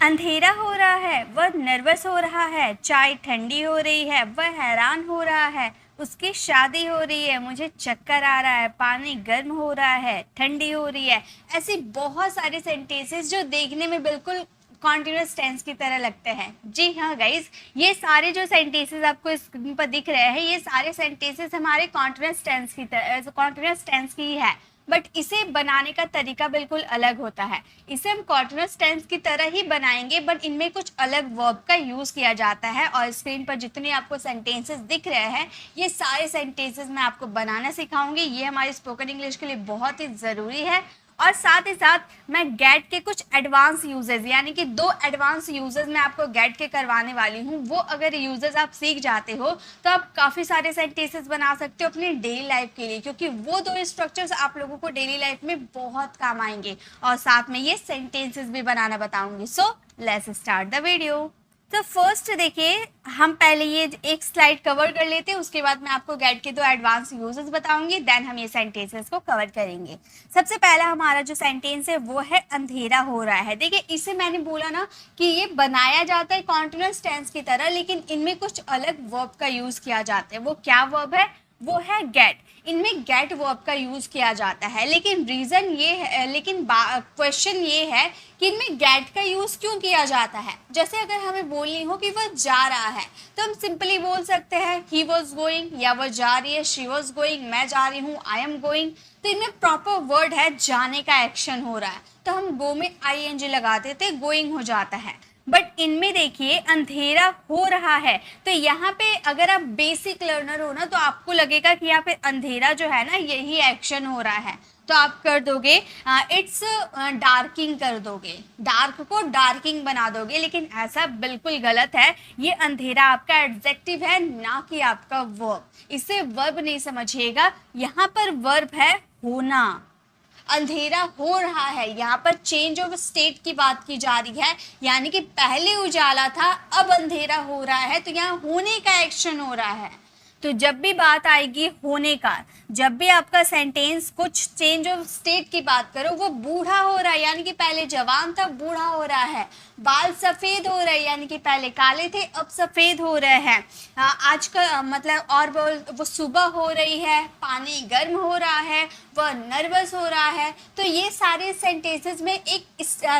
अंधेरा हो रहा है, वह नर्वस हो रहा है। चाय ठंडी हो रही है, वह हैरान हो रहा है। उसकी शादी हो रही है, मुझे चक्कर आ रहा है। पानी गर्म हो रहा है, ठंडी हो रही है। ऐसी बहुत सारे सेंटेंसेस जो देखने में बिल्कुल कॉन्टिन्यूस टेंस की तरह लगते हैं। जी हाँ गाइज, ये सारे जो सेंटेंसेस आपको स्क्रीन पर दिख रहे हैं, ये सारे सेंटेंसेस हमारे कॉन्टिन्यूस टेंस की तरह कॉन्टिन्यूस टेंस की ही है। बट इसे बनाने का तरीका बिल्कुल अलग होता है। इसे हम कॉन्टिन्यूस टेंस की तरह ही बनाएंगे, बट इनमें कुछ अलग वर्ब का यूज़ किया जाता है। और स्क्रीन पर जितने आपको सेंटेंसेस दिख रहे हैं, ये सारे सेंटेंसेस मैं आपको बनाना सिखाऊंगी। ये हमारी स्पोकन इंग्लिश के लिए बहुत ही ज़रूरी है। और साथ ही साथ मैं गेट के कुछ एडवांस यूजेस, यानी कि 2 एडवांस यूजेस मैं आपको गेट के करवाने वाली हूँ। वो अगर यूजेस आप सीख जाते हो तो आप काफ़ी सारे सेंटेंसेस बना सकते हो अपनी डेली लाइफ के लिए, क्योंकि वो 2 स्ट्रक्चर्स आप लोगों को डेली लाइफ में बहुत काम आएंगे। और साथ में ये सेंटेंसेस भी बनाना बताऊंगी। So let's start the video. तो फर्स्ट देखिए, हम पहले ये एक स्लाइड कवर कर लेते हैं, उसके बाद मैं आपको गेट के 2 एडवांस यूजेस बताऊंगी, देन हम ये सेंटेंसेस को कवर करेंगे। सबसे पहला हमारा जो सेंटेंस है वो है अंधेरा हो रहा है। देखिए, इसे मैंने बोला ना कि ये बनाया जाता है कॉन्टिन्यूअस टेंस की तरह, लेकिन इनमें कुछ अलग वर्ब का यूज किया जाता है। वो क्या वर्ब है? वो है गेट। इनमें गेट वर्ब का यूज किया जाता है, लेकिन रीजन ये है, लेकिन क्वेश्चन ये है कि इनमें गेट का यूज क्यों किया जाता है। जैसे अगर हमें बोलनी हो कि वह जा रहा है, तो हम सिंपली बोल सकते हैं ही वॉज गोइंग, या वह जा रही है शी वॉज गोइंग, मैं जा रही हूँ आई एम गोइंग। तो इनमें प्रॉपर वर्ड है, जाने का एक्शन हो रहा है, तो हम गो में ING लगा देते, गोइंग हो जाता है। बट इनमें देखिए अंधेरा हो रहा है, तो यहाँ पे अगर आप बेसिक लर्नर हो ना, तो आपको लगेगा कि यहाँ पे अंधेरा जो है ना, यही एक्शन हो रहा है। तो आप कर दोगे इट्स डार्किंग कर दोगे, डार्क को डार्किंग बना दोगे, लेकिन ऐसा बिल्कुल गलत है। ये अंधेरा आपका एडजेक्टिव है, ना कि आपका वर्ब। इसे वर्ब नहीं समझिएगा, यहाँ पर वर्ब है होना। अंधेरा हो रहा है, यहाँ पर चेंज ऑफ स्टेट की बात की जा रही है, यानी कि पहले उजाला था अब अंधेरा हो रहा है, तो यहाँ होने का एक्शन हो रहा है। तो जब भी बात आएगी होने का, जब भी आपका सेंटेंस कुछ चेंज ऑफ स्टेट की बात करो, वो बूढ़ा हो रहा है, यानी कि पहले जवान था बूढ़ा हो रहा है। बाल सफ़ेद हो रहे हैं, यानी कि पहले काले थे अब सफ़ेद हो रहे हैं। आज का मतलब, और वो सुबह हो रही है, पानी गर्म हो रहा है, वह नर्वस हो रहा है। तो ये सारे सेंटेंसेस में एक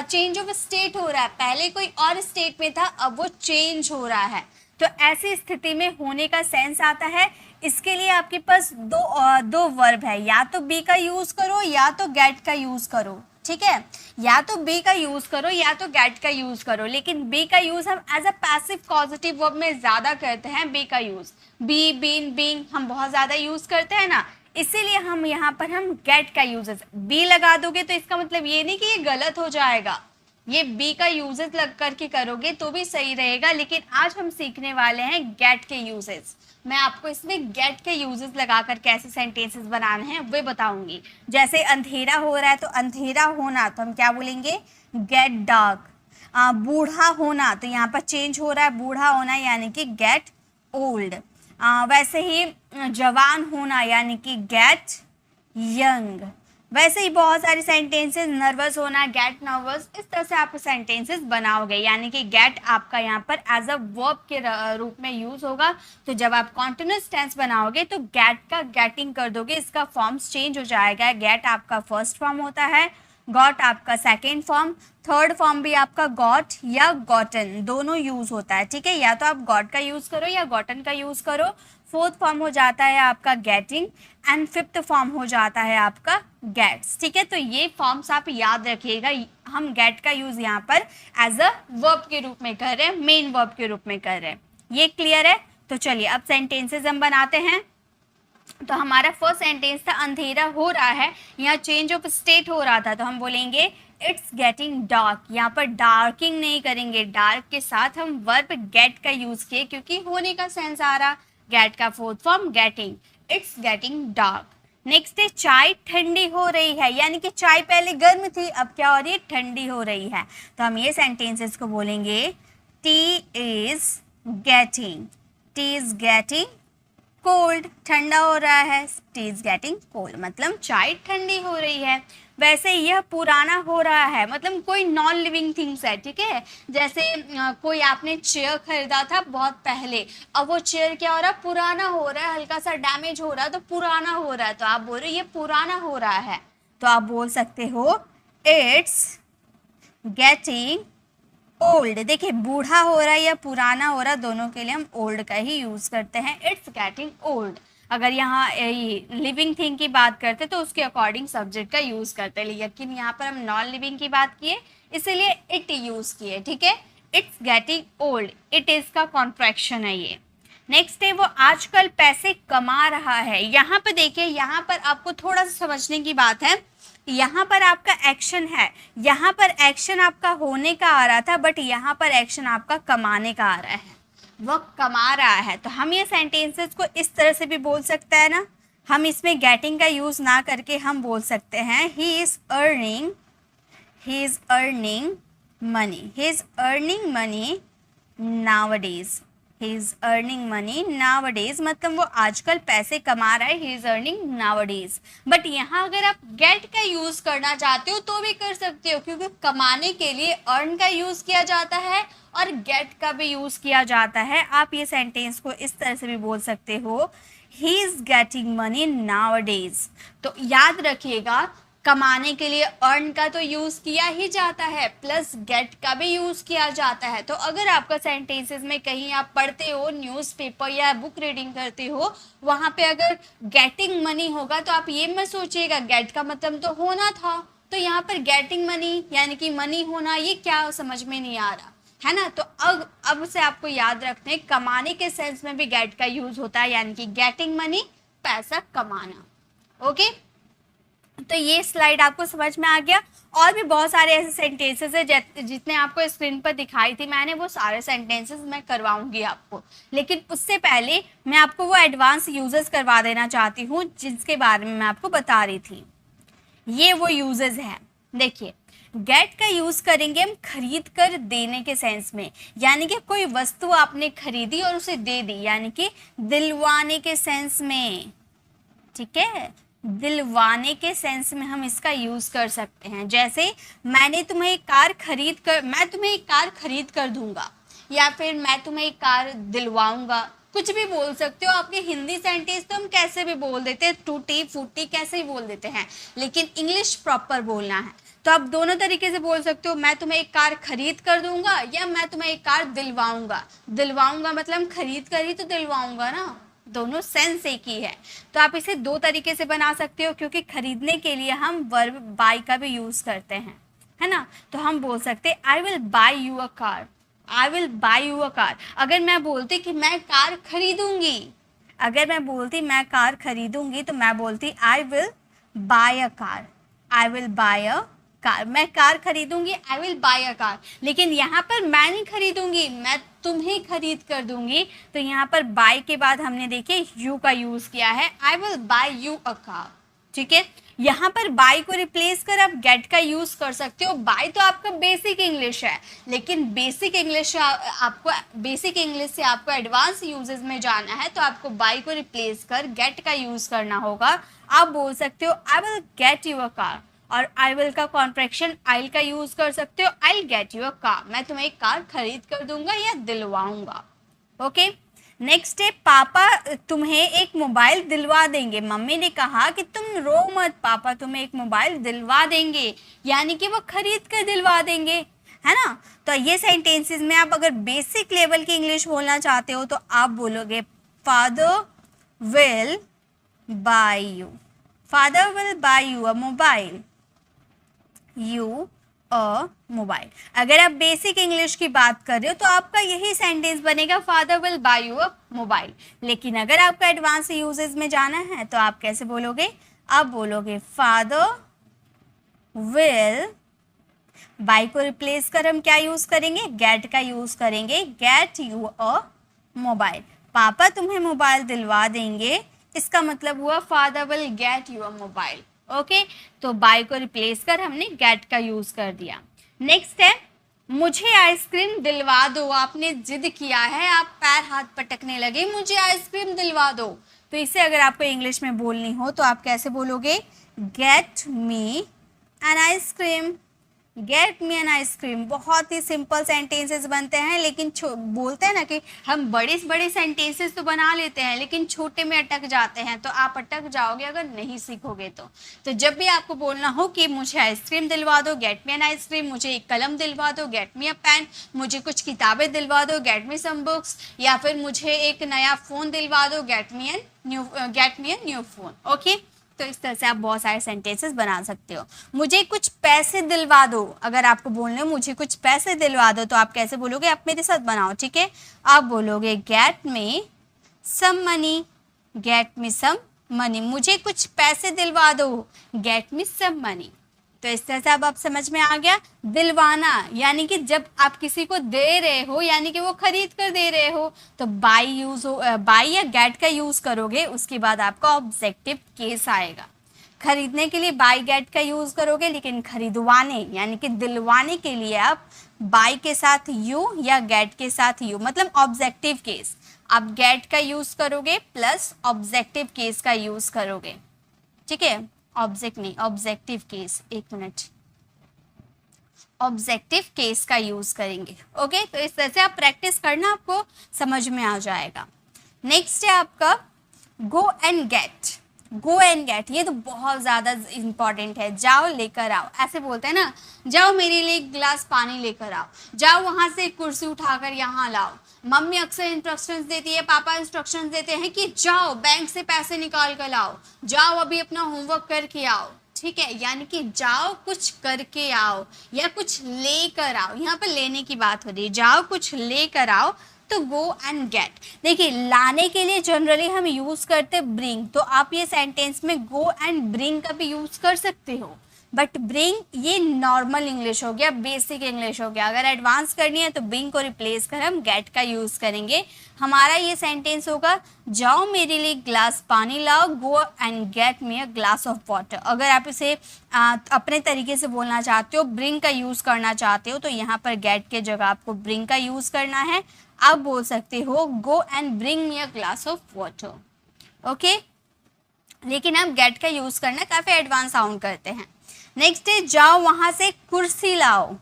चेंज ऑफ स्टेट हो रहा है, पहले कोई और स्टेट में था अब वो चेंज हो रहा है। तो ऐसी स्थिति में होने का सेंस आता है। इसके लिए आपके पास दो वर्ब है, या तो बी का यूज करो या तो गेट का यूज करो। ठीक है, या तो बी का यूज करो या तो गेट का यूज करो, लेकिन बी का यूज हम as a passive positive verb में ज्यादा करते हैं। बी का यूज, बी, बीन, बीइंग हम बहुत ज्यादा यूज करते हैं ना, इसीलिए हम यहाँ पर हम गेट का यूजेस बी लगा दोगे, तो इसका मतलब ये नहीं कि ये गलत हो जाएगा, ये बी का यूजेस लग करके करोगे तो भी सही रहेगा। लेकिन आज हम सीखने वाले हैं गेट के यूजेस। मैं आपको इसमें गेट के यूजेस लगाकर कैसे सेंटेंसेस बनाने हैं वे बताऊंगी। जैसे अंधेरा हो रहा है, तो अंधेरा होना तो हम क्या बोलेंगे? Gate dark. बूढ़ा होना, तो यहाँ पर चेंज हो रहा है, बूढ़ा होना यानी कि गेट ओल्ड। वैसे ही जवान होना यानी कि गेट यंग। वैसे ही बहुत सारे सेंटेंसेस, नर्वस होना, गेट नर्वस, इस तरह से आप सेंटेंसेस बनाओगे, यानी कि गेट आपका यहाँ पर एज अ वर्ब के रूप में यूज होगा। तो जब आप कॉन्टिन्यूस टेंस बनाओगे तो गेट का गेटिंग कर दोगे, इसका फॉर्म्स चेंज हो जाएगा। गेट आपका फर्स्ट फॉर्म होता है, गॉट आपका सेकेंड फॉर्म, थर्ड फॉर्म भी आपका गॉट या गॉटन दोनों यूज होता है। ठीक है, या तो आप गॉट का यूज करो या गॉटन का यूज करो। फोर्थ फॉर्म हो जाता है आपका गेटिंग, एंड फिफ्थ फॉर्म हो जाता है आपका गेट्स। ठीक है, तो ये फॉर्म्स आप याद रखिएगा। हम गेट का यूज यहाँ पर एज अ वर्ब के रूप में कर रहे हैं, मेन वर्ब के रूप में कर रहे हैं। ये क्लियर है? तो चलिए अब सेंटेंसेस हम बनाते हैं। तो हमारा फर्स्ट सेंटेंस था अंधेरा हो रहा है, यहाँ चेंज ऑफ स्टेट हो रहा था, तो हम बोलेंगे इट्स गेटिंग डार्क। यहाँ पर डार्किंग नहीं करेंगे, डार्क के साथ हम वर्ब गेट का यूज किए क्योंकि होने का सेंस आ रहा। गेट का fourth form getting, it's getting dark. Next है चाय ठंडी हो रही है, यानी कि चाय पहले गर्म थी अब क्या हो रही है? ठंडी हो रही है। तो हम ये सेंटेंसेस को बोलेंगे T is getting, T is getting cold, ठंडा हो रहा है, टी इज गेटिंग कोल्ड, मतलब चाय ठंडी हो रही है। वैसे यह पुराना हो रहा है, मतलब कोई नॉन लिविंग थिंग्स है, ठीक है। जैसे कोई आपने चेयर खरीदा था बहुत पहले, अब वो चेयर क्या हो रहा है, पुराना हो रहा है, हल्का सा डैमेज हो रहा है, तो पुराना हो रहा है, तो आप बोल रहे ये पुराना हो रहा है, तो आप बोल सकते हो इट्स गेटिंग ओल्ड। देखिए बूढ़ा हो रहा है या पुराना हो रहा है, दोनों के लिए हम ओल्ड का ही यूज करते हैं, इट्स गेटिंग ओल्ड। अगर यहाँ लिविंग थिंग की बात करते तो उसके अकॉर्डिंग सब्जेक्ट का यूज करते हैं, लेकिन यहाँ पर हम नॉन लिविंग की बात किए इसलिए इट यूज किए, ठीक है। It's getting old, it is का कॉन्ट्रैक्शन है ये। नेक्स्ट है वो आजकल पैसे कमा रहा है। यहाँ पर देखिए, यहाँ पर आपको थोड़ा सा समझने की बात है, यहाँ पर आपका एक्शन है, यहाँ पर एक्शन आपका होने का आ रहा था, बट यहाँ पर एक्शन आपका कमाने का आ रहा है, वह कमा रहा है। तो हम ये सेंटेंसेस को इस तरह से भी बोल सकते हैं ना, हम इसमें गेटिंग का यूज ना करके हम बोल सकते हैं he is earning money, he is earning money nowadays, he is earning money nowadays, मतलब वो आजकल पैसे कमा रहा है, he is earning nowadays. But यहाँ अगर आप गेट का यूज करना चाहते हो तो भी कर सकते हो, क्योंकि कमाने के लिए अर्न का यूज किया जाता है और गेट का भी यूज किया जाता है। आप ये सेंटेंस को इस तरह से भी बोल सकते हो, he is getting money nowadays. तो याद रखिएगा, कमाने के लिए अर्न का तो यूज किया ही जाता है, प्लस गेट का भी यूज किया जाता है। तो अगर आपका सेंटेंसेस में कहीं आप पढ़ते हो, न्यूज़पेपर या बुक रीडिंग करते हो, वहां पे अगर गेटिंग मनी होगा तो आप ये मत सोचिएगा गेट का मतलब तो होना था, तो यहाँ पर गेटिंग मनी यानी कि मनी होना, ये क्या समझ में नहीं आ रहा है ना। तो अब से आपको याद रखते हैं, कमाने के सेंस में भी गेट का यूज होता है, यानी कि गेटिंग मनी, पैसा कमाना। ओके, तो ये स्लाइड आपको समझ में आ गया। और भी बहुत सारे ऐसे सेंटेंसेस है जितने आपको स्क्रीन पर दिखाई थी मैंने, वो सारे सेंटेंसेस मैं करवाऊंगी आपको, लेकिन उससे पहले मैं आपको वो एडवांस यूजेस करवा देना चाहती हूँ जिसके बारे में मैं आपको बता रही थी। ये वो यूजेस हैं, देखिए गेट का यूज करेंगे हम खरीद कर देने के सेंस में, यानी कि कोई वस्तु आपने खरीदी और उसे दे दी, यानी कि दिलवाने के सेंस में, ठीक है, दिलवाने के सेंस में हम इसका यूज कर सकते हैं। जैसे मैं तुम्हें एक कार खरीद कर दूंगा, या फिर मैं तुम्हें एक कार दिलवाऊंगा, कुछ भी बोल सकते हो। आपके हिंदी सेंटेंस तो हम कैसे भी बोल देते हैं, टूटी फूटी कैसे ही बोल देते हैं, लेकिन इंग्लिश प्रॉपर बोलना है, तो आप दोनों तरीके से बोल सकते हो, मैं तुम्हें एक कार खरीद कर दूंगा या मैं तुम्हें एक कार दिलवाऊंगा। दिलवाऊंगा मतलब खरीद कर ही तो दिलवाऊंगा ना, दोनों सेंस एक ही है। तो आप इसे दो तरीके से बना सकते हो, क्योंकि खरीदने के लिए हम वर्ब बाय का भी यूज करते हैं, है ना। तो हम बोल सकते हैं आई will bye you a car, I will bye you a car. अगर मैं बोलती कि मैं कार खरीदूंगी, तो मैं बोलती I will buy a car, I will buy a car, मैं कार खरीदूंगी, I will buy a car. लेकिन यहाँ पर मैं नहीं खरीदूंगी, मैं तुम्हें खरीद कर दूंगी, तो यहाँ पर बाय के बाद हमने देखिए यू का यूज किया है, आई will bye you a car, ठीक है। यहाँ पर बाय को रिप्लेस कर आप गेट का यूज कर सकते हो। बाय तो आपका बेसिक इंग्लिश है, लेकिन बेसिक इंग्लिश से आपको एडवांस यूजेस में जाना है, तो आपको बाय को रिप्लेस कर गेट का यूज करना होगा। आप बोल सकते हो I will get you a car, और आई विल का कॉन्ट्रैक्शन आइल का यूज कर सकते हो, I get you a car, मैं तुम्हें एक कार खरीद कर दूंगा या दिलवाऊंगा। ओके, नेक्स्ट है पापा तुम्हें एक मोबाइल दिलवा देंगे। मम्मी ने कहा कि तुम रो मत, पापा तुम्हें एक मोबाइल दिलवा देंगे, यानी कि वो खरीद कर दिलवा देंगे, है ना। तो ये सेंटेंसेस में आप अगर बेसिक लेवल की इंग्लिश बोलना चाहते हो तो आप बोलोगे father will buy you, father will buy you a mobile, you a mobile. अगर आप बेसिक इंग्लिश की बात कर रहे हो तो आपका यही सेंटेंस बनेगा father will buy you a mobile. लेकिन अगर आपका एडवांस यूजेस में जाना है तो आप कैसे बोलोगे, आप बोलोगे फादर विल, बाय को रिप्लेस कर हम क्या यूज करेंगे, गेट का यूज करेंगे, गेट यू अ मोबाइल। पापा तुम्हें मोबाइल दिलवा देंगे, इसका मतलब हुआ father will get you a mobile. Okay, तो बाय को रिप्लेस कर हमने गेट का यूज कर दिया। नेक्स्ट है मुझे आइसक्रीम दिलवा दो। आपने जिद किया है, आप पैर हाथ पटकने लगे, मुझे आइसक्रीम दिलवा दो, तो इसे अगर आपको इंग्लिश में बोलनी हो तो आप कैसे बोलोगे? Get me an ice cream. Get me an ice cream. बहुत ही सिंपल सेंटेंसेस बनते हैं, लेकिन बोलते हैं ना कि हम बड़े बड़े सेंटेंसेस तो बना लेते हैं लेकिन छोटे में अटक जाते हैं, तो आप अटक जाओगे अगर नहीं सीखोगे तो जब भी आपको बोलना हो कि मुझे आइसक्रीम दिलवा दो, गेट मी एन आइसक्रीम, मुझे एक कलम दिलवा दो, गेट मी अ पेन, मुझे कुछ किताबें दिलवा दो, गेट मी सम बुक्स, या फिर मुझे एक नया फ़ोन दिलवा दो, get me a new phone. Okay, तो इस तरह से आप बहुत सारे सेंटेंसेस बना सकते हो। मुझे कुछ पैसे दिलवा दो, अगर आपको बोलने मुझे कुछ पैसे दिलवा दो तो आप कैसे बोलोगे? आप मेरे साथ बनाओ, ठीक है। आप बोलोगे get me some money. Get me some money, मुझे कुछ पैसे दिलवा दो, गेट मी सम मनी। तो इस तरह से अब आप समझ में आ गया। दिलवाना यानी कि जब आप किसी को दे रहे हो, यानी कि वो खरीद कर दे रहे हो, तो बाई या गेट का यूज करोगे, उसके बाद आपका ऑब्जेक्टिव केस आएगा। खरीदने के लिए बाई गेट का यूज करोगे, लेकिन खरीदवाने यानी कि दिलवाने के लिए आप बाई के साथ यू या गेट के साथ यू, मतलब ऑब्जेक्टिव केस। आप गेट का यूज करोगे प्लस ऑब्जेक्टिव केस का यूज करोगे, ठीक है। ऑब्जेक्ट नहीं, ऑब्जेक्टिव केस, एक मिनट, ऑब्जेक्टिव केस का यूज करेंगे। ओके, तो इस तरह से आप प्रैक्टिस करना, आपको समझ में आ जाएगा। नेक्स्ट है आपका go and get. Go and get ये तो बहुत ज़्यादा इंपॉर्टेंट है। जाओ लेकर आओ, ऐसे बोलते हैं ना, जाओ मेरे लिए एक गिलास पानी लेकर आओ, जाओ वहाँ से एक कुर्सी उठाकर यहाँ लाओ। मम्मी अक्सर इंस्ट्रक्शंस देती है, पापा इंस्ट्रक्शंस देते हैं कि जाओ बैंक से पैसे निकाल कर लाओ, जाओ अभी अपना होमवर्क करके आओ, ठीक है। यानी कि जाओ कुछ करके आओ या कुछ लेकर आओ। यहाँ पर लेने की बात हो रही है, जाओ कुछ लेकर आओ, तो गो एंड गेट। देखिए, लाने के लिए जनरली हम यूज करते ब्रिंग, तो आप ये सेंटेंस में गो एंड ब्रिंग का भी यूज कर सकते हो, बट ब्रिंग ये नॉर्मल इंग्लिश हो गया, बेसिक इंग्लिश हो गया। अगर एडवांस करनी है तो ब्रिंग को रिप्लेस कर हम गेट का यूज करेंगे। हमारा ये सेंटेंस होगा, जाओ मेरे लिए ग्लास पानी लाओ, go and get me a glass of water. अगर आप इसे अपने तरीके से बोलना चाहते हो, ब्रिंग का यूज करना चाहते हो, तो यहाँ पर गेट के जगह आपको ब्रिंग का यूज करना है। आप बोल सकते हो go and bring me a glass of water, okay. लेकिन आप गेट का यूज करना, काफी एडवांस साउंड करते हैं। नेक्स्ट है जाओ वहां से कुर्सी लाओ।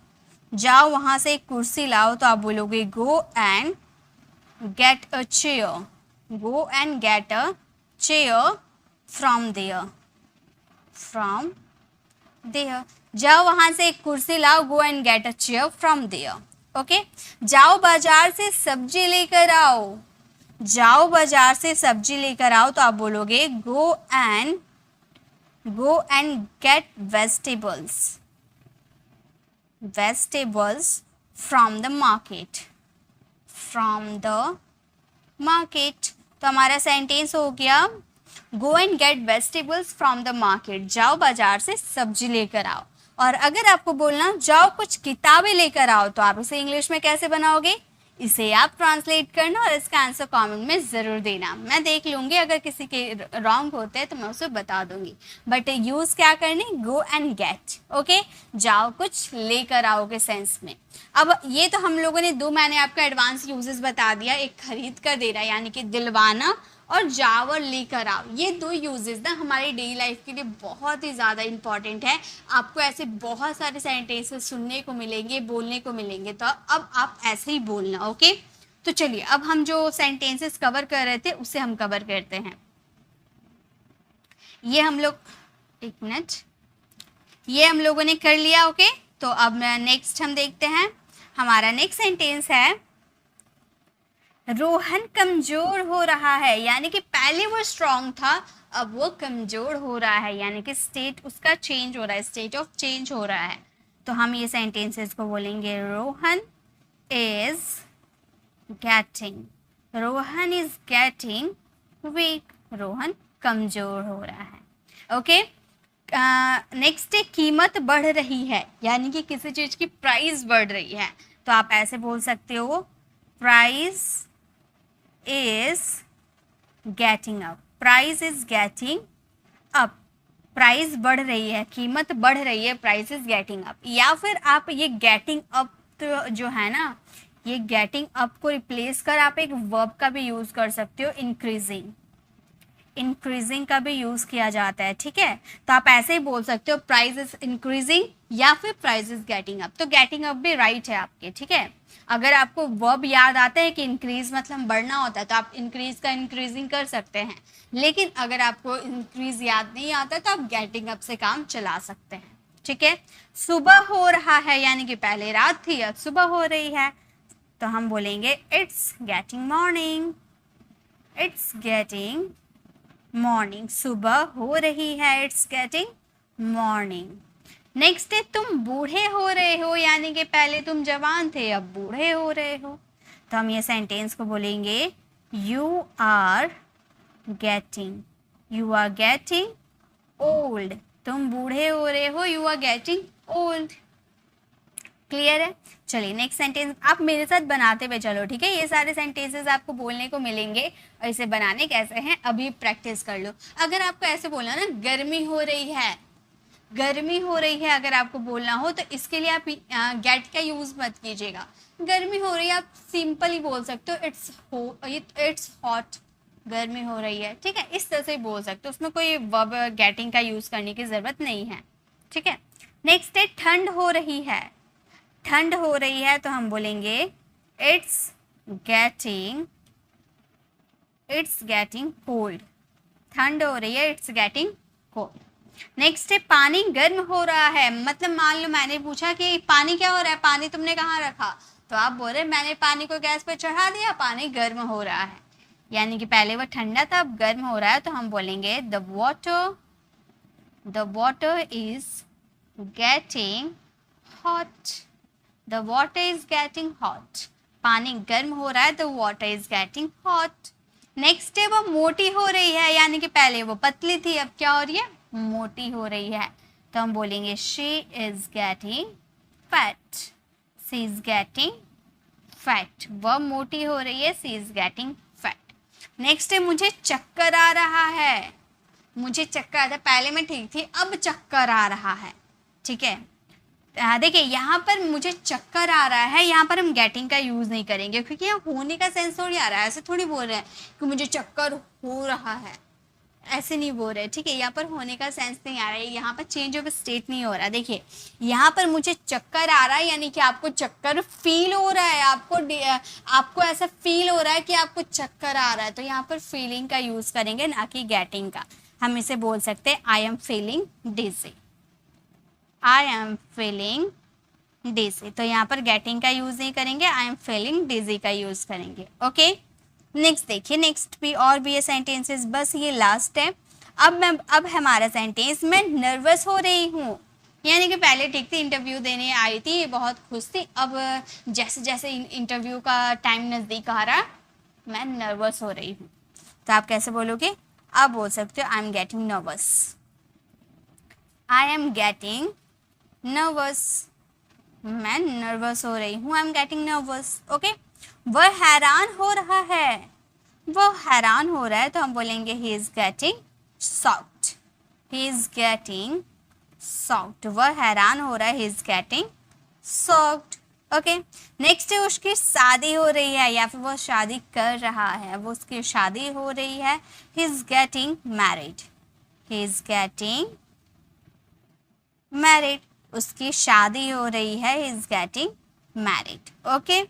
जाओ वहां से कुर्सी लाओ, तो आप बोलोगे go and get a chair. Go and get a chair from there. From there, जाओ वहां से एक कुर्सी लाओ, go and get a chair from there, okay. जाओ बाजार से सब्जी लेकर आओ। जाओ बाजार से सब्जी लेकर आओ, तो आप बोलोगे go and get vegetables. Vegetables from the market. From the market, तो हमारा सेंटेंस हो गया go and get vegetables from the market. जाओ बाजार से सब्जी लेकर आओ। और अगर आपको बोलना जाओ कुछ किताबें लेकर आओ, तो आप इसे इंग्लिश में कैसे बनाओगे? इसे आप ट्रांसलेट करना और इसका आंसर कमेंट में ज़रूर देना। मैं देख लूँगी, अगर किसी के रॉन्ग होते हैं तो मैं उसे बता दूंगी। बट यूज़ क्या करनी? Go and get, okay. जाओ कुछ लेकर आओ के सेंस में। अब ये तो हम लोगों ने दो, मैंने आपको एडवांस यूजेस बता दिया। एक खरीद कर देना यानी कि दिलवाना, और जाओ और लेकर आओ, ये दो यूजेस ना हमारी डेली लाइफ के लिए बहुत ही ज़्यादा इंपॉर्टेंट है। आपको ऐसे बहुत सारे सेंटेंसेस सुनने को मिलेंगे, बोलने को मिलेंगे, तो अब आप ऐसे ही बोलना, ओके। तो चलिए अब हम जो सेंटेंसेस कवर कर रहे थे उसे हम कवर करते हैं। ये हम लोग, एक मिनट, ये हम लोगों ने कर लिया, ओके। तो अब नेक्स्ट हम देखते हैं। हमारा नेक्स्ट सेंटेंस है रोहन कमजोर हो रहा है, यानी कि पहले वो स्ट्रांग था, अब वो कमजोर हो रहा है, यानी कि स्टेट उसका चेंज हो रहा है, स्टेट ऑफ चेंज हो रहा है। तो हम ये सेंटेंसेस को बोलेंगे Rohan is getting, Rohan is getting weak, Rohan कमजोर हो रहा है, ओके। नेक्स्ट कीमत बढ़ रही है, यानी कि किसी चीज़ की प्राइस बढ़ रही है, तो आप ऐसे बोल सकते हो price is getting up, price is getting up, price बढ़ रही है, कीमत बढ़ रही है, प्राइस इज गेटिंग अप। या फिर आप ये गेटिंग अप तो जो है ना, ये गेटिंग अप को रिप्लेस कर आप एक वर्ब का भी यूज कर सकते हो, इंक्रीजिंग। इंक्रीजिंग का भी यूज़ किया जाता है, ठीक है। तो आप ऐसे ही बोल सकते हो प्राइस इज इंक्रीजिंग या फिर प्राइस इज गेटिंग अप। तो गेटिंग अप भी राइट है आपके, ठीक है। अगर आपको वर्ब याद आता है कि इंक्रीज मतलब बढ़ना होता है तो आप इंक्रीज का इंक्रीजिंग कर सकते हैं, लेकिन अगर आपको इंक्रीज याद नहीं आता तो आप गेटिंग अप से काम चला सकते हैं, ठीक है। सुबह हो रहा है यानी कि पहले रात थी अब सुबह हो रही है, तो हम बोलेंगे it's getting morning. It's getting morning, सुबह हो रही है, इट्स गेटिंग मॉर्निंग। नेक्स्ट है तुम बूढ़े हो रहे हो यानी कि पहले तुम जवान थे अब बूढ़े हो रहे हो, तो हम ये सेंटेंस को बोलेंगे यू आर गेटिंग ओल्ड। तुम बूढ़े हो रहे हो, you are getting old. Clear है। चलिए नेक्स्ट सेंटेंस आप मेरे साथ बनाते हुए चलो, ठीक है। ये सारे सेंटेंसेस आपको बोलने को मिलेंगे और इसे बनाने कैसे हैं अभी प्रैक्टिस कर लो। अगर आपको ऐसे बोलना ना गर्मी हो रही है, गर्मी हो रही है अगर आपको बोलना हो तो इसके लिए आप गेट का यूज मत कीजिएगा। गर्मी हो रही है आप सिंपल ही बोल सकते हो इट्स हॉट, गर्मी हो रही है, ठीक है। इस तरह से बोल सकते हो, उसमें कोई वर्ब गेटिंग का यूज करने की जरूरत नहीं है, ठीक है। नेक्स्ट है ठंड हो रही है। ठंड हो रही है तो हम बोलेंगे इट्स गेटिंग कोल्ड। ठंड हो रही है, इट्स गेटिंग कोल्ड। नेक्स्ट है पानी गर्म हो रहा है, मतलब मान लो मैंने पूछा कि पानी क्या हो रहा है, पानी तुमने कहाँ रखा, तो आप बोल रहे मैंने पानी को गैस पे चढ़ा दिया, पानी गर्म हो रहा है, यानी कि पहले वो ठंडा था अब गर्म हो रहा है, तो हम बोलेंगे the water is getting hot. The water is getting hot, पानी गर्म हो रहा है, the water is getting hot. Next है वो मोटी हो रही है, यानी कि पहले वो पतली थी अब क्या हो रही है, मोटी हो रही है, तो हम बोलेंगे she is getting fat. She is getting fat, वह मोटी हो रही है, she is getting fat. Next है मुझे चक्कर आ रहा है। मुझे चक्कर आता, पहले मैं ठीक थी अब चक्कर आ रहा है, ठीक है। देखिए यहाँ पर मुझे चक्कर आ रहा है, यहाँ पर हम गेटिंग का यूज़ नहीं करेंगे क्योंकि यहाँ होने का सेंस थोड़ी आ रहा है। ऐसे थोड़ी बोल रहे हैं कि मुझे चक्कर हो रहा है, ऐसे नहीं बोल रहे, ठीक है। यहाँ पर होने का सेंस नहीं आ रहा है, यहाँ पर चेंज ऑफ स्टेट नहीं हो रहा। देखिए यहाँ पर मुझे चक्कर आ रहा है यानी कि आपको चक्कर फील हो रहा है, आपको ऐसा फील हो रहा है कि आपको चक्कर आ रहा है, तो यहाँ पर फीलिंग का यूज़ करेंगे ना कि गेटिंग का। हम इसे बोल सकते हैं I am feeling dizzy. I am feeling dizzy, तो यहाँ पर गेटिंग का यूज नहीं करेंगे, आई एम फीलिंग डिजी का यूज करेंगे, ओके। नेक्स्ट देखिए, नेक्स्ट भी और भी ये सेंटेंसेस, बस ये लास्ट है। अब हमारा सेंटेंस मैं नर्वस हो रही हूँ, यानी कि पहले ठीक थी, इंटरव्यू देने आई थी, बहुत खुश थी, अब जैसे जैसे इंटरव्यू का टाइम नज़दीक आ रहा मैं नर्वस हो रही हूँ। तो आप कैसे बोलोगे, आप बोल सकते हो I am getting nervous. I am getting nervous, मैं नर्वस हो रही हूँ, I am getting nervous, okay. वह हैरान हो रहा है, वो हैरान हो रहा है, तो हम बोलेंगे he is getting shocked. He is getting shocked, वह हैरान हो रहा है, he is getting shocked, okay. Next है उसकी शादी हो रही है या फिर वो शादी कर रहा है, वो उसकी शादी हो रही है, he is getting married. He is getting married, उसकी शादी हो रही है, he is getting married, okay.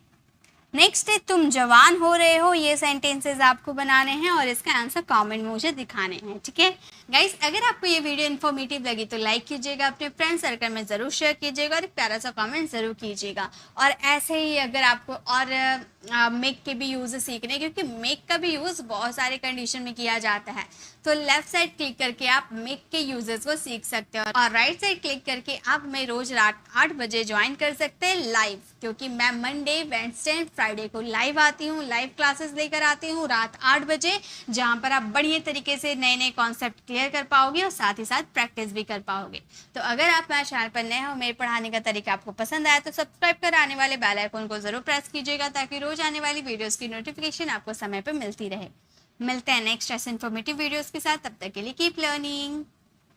Next है तुम जवान हो रहे हो, ये सेंटेंसेस आपको बनाने हैं और इसका आंसर कमेंट में मुझे दिखाने हैं, ठीक है गाइस। अगर आपको ये वीडियो इन्फॉर्मेटिव लगी तो लाइक कीजिएगा, अपने फ्रेंड सर्कल में ज़रूर शेयर कीजिएगा और एक प्यारा सा कमेंट ज़रूर कीजिएगा। और ऐसे ही अगर आपको और मेक के भी यूज़ सीखने, क्योंकि मेक का भी यूज़ बहुत सारे कंडीशन में किया जाता है, तो लेफ्ट साइड क्लिक करके आप मेक के यूजेस को सीख सकते हो और राइट साइड क्लिक करके आप मैं रोज रात 8 बजे ज्वाइन कर सकते हैं लाइव, क्योंकि मैं मंडे, वेडनेसडे, फ्राइडे को लाइव आती हूँ, लाइव क्लासेस लेकर आती हूँ रात 8 बजे, जहाँ पर आप बढ़िया तरीके से नए नए कॉन्सेप्ट क्लियर कर पाओगे और साथ ही साथ प्रैक्टिस भी कर पाओगे। तो अगर आप मेरे चैनल पर नए हो, मेरे पढ़ाने का तरीका आपको पसंद आया तो सब्सक्राइब कर आने वाले बेल आइकन को जरूर प्रेस कीजिएगा, ताकि रोज आने वाली वीडियोस की नोटिफिकेशन आपको समय पर मिलती रहे। मिलते हैं नेक्स्ट ऐसे इन्फॉर्मेटिव वीडियोस के साथ, तब तक के लिए कीप लर्निंग।